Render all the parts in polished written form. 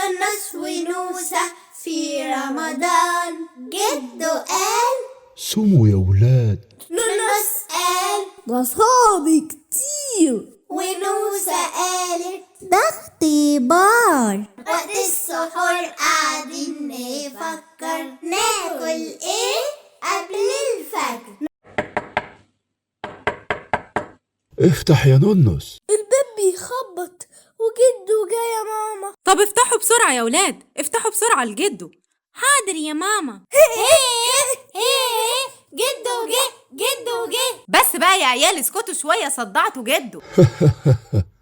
نونس ونوسة في رمضان. جدو قال صوموا يا ولاد. نونس قال ده صعب كتير. ونوسة قالت ده اختبار. وقت السحور قاعدين نفكر ناكل ايه قبل الفجر. افتح يا نونس. الباب بيخبط وجدو جاي يا ماما. طب افتحوا بسرعة يا ولاد، افتحوا بسرعة لجدو. حاضر يا ماما. جدو جه. بس بقى يا عيال اسكتوا شوية، صدعتوا جدو.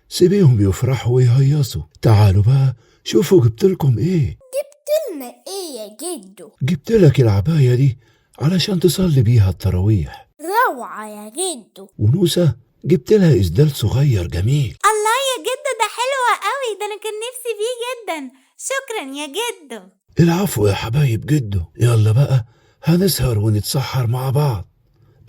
سيبيهم يفرحوا ويهيصوا. تعالوا بقى شوفوا جبتلكم ايه. جبتلنا ايه يا جدو؟ جبتلك العباية دي علشان تصلي بيها التراويح. روعة يا جدو. ونوسة جبتلها إسدال صغير جميل. الله يا جدو، ده حلوة قوي، ده انا كان نفسي فيه جدا. شكرا يا جدو. العفو يا حبايب جدو. يلا بقى هنسهر ونتسحر مع بعض،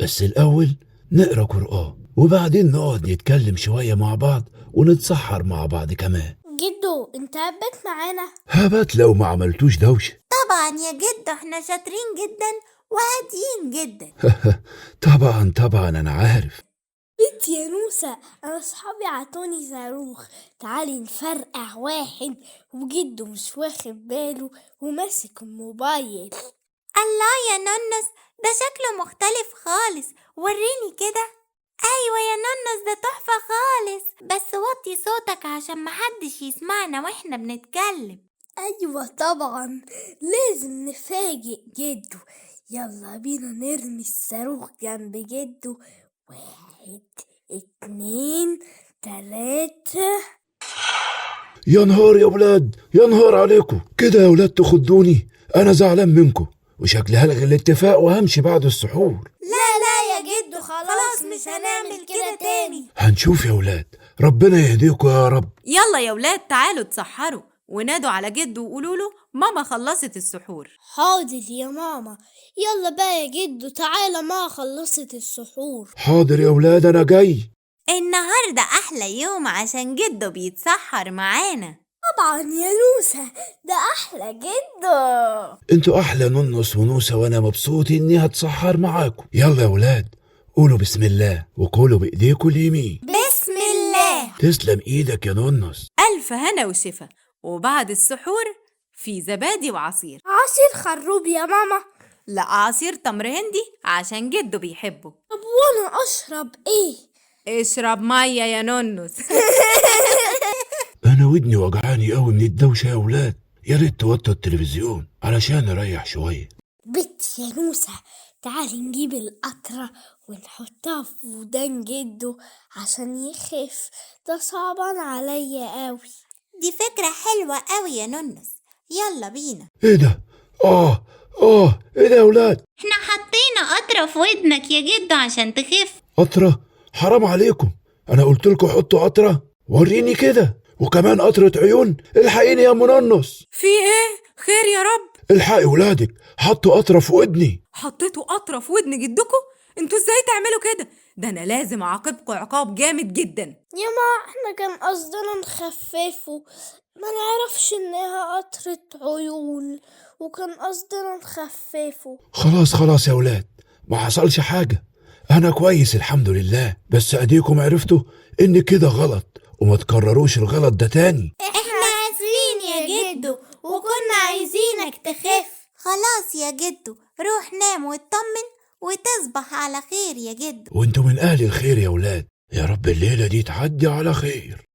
بس الأول نقرأ قرآن وبعدين نقعد نتكلم شوية مع بعض ونتسحر مع بعض كمان. جدو انت هبت معانا؟ هبات لو ما عملتوش دوشة. طبعا يا جدو، احنا شاطرين جدا وهاديين جدا. طبعا أنا عارف. بنت يا نوسة، انا اصحابي عطوني صاروخ، تعالي نفرقع واحد وجدو مش واخد باله وماسك الموبايل. الله يا نونس، ده شكله مختلف خالص، وريني كده. ايوه يا نونس، ده تحفة خالص، بس وطي صوتك عشان محدش يسمعنا واحنا بنتكلم. ايوه طبعا، لازم نفاجئ جدو. يلا بينا نرمي الصاروخ جنب جدو. 1 2 3. يا نهار يا ولاد، يا نهار عليكم كده يا ولاد، تخدوني. أنا زعلان منكم وشكلي هلغي الاتفاق وهمشي بعد السحور. لا يا جدو، خلاص مش هنعمل كده تاني. هنشوف يا ولاد، ربنا يهديكم يا رب. يلا يا ولاد تعالوا اتسحروا ونادوا على جدو وقولوا له ماما خلصت السحور. حاضر يا ماما. يلا بقى يا جدو، تعالى ما خلصت السحور. حاضر يا ولاد أنا جاي. النهاردة أحلى يوم عشان جدو بيتسحر معانا. طبعا يا نوسة، ده أحلى جدو. انتوا أحلى نونس ونوسة وأنا مبسوط إني هتسحر معاكم. يلا يا ولاد قولوا بسم الله وكلوا بإيديكم اليمين. بسم الله. تسلم إيدك يا نونس. ألف هنا وشفا. وبعد السحور في زبادي وعصير. عصير خروب يا ماما. لا، عصير تمر هندي عشان جدو بيحبه. طب وأنا أشرب إيه؟ اشرب مية يا نونس. أنا ودني وجعاني قوي من الدوشة يا ولاد، يا ريت توطوا التلفزيون علشان أريح شوية. بت يا نوسة، تعالي نجيب القطرة ونحطها في ودان جدو عشان يخف، ده صعبان عليا قوي. دي فكرة حلوة قوي يا نونس، يلا بينا. إيه ده؟ إيه ده يا ولاد؟ احنا حطينا قطرة في ودنك يا جدو عشان تخف. قطرة؟ حرام عليكم، أنا قلت لكم حطوا قطرة. وريني كده. وكمان قطرة عيون. الحقيني يا منونس. في ايه؟ خير يا رب. الحقي ولادك، حطوا قطرة في ودني. حطيتوا قطرة في ودن جدكم؟ انتوا ازاي تعملوا كده؟ ده انا لازم اعاقبكم عقاب جامد جدا. يا ما احنا كان قصدنا نخففه، ما نعرفش انها قطرة عيون، وكان قصدنا نخففه. خلاص يا ولاد، ما حصلش حاجة، أنا كويس الحمد لله. بس أديكم عرفتوا إن كده غلط وما تكرروش الغلط ده تاني. احنا عارفين يا جدو وكنا عايزينك تخف. خلاص يا جدو، روح نام واطمن وتصبح على خير يا جدو. وانتوا من أهل الخير يا ولاد، يا رب الليلة دي تعدي على خير.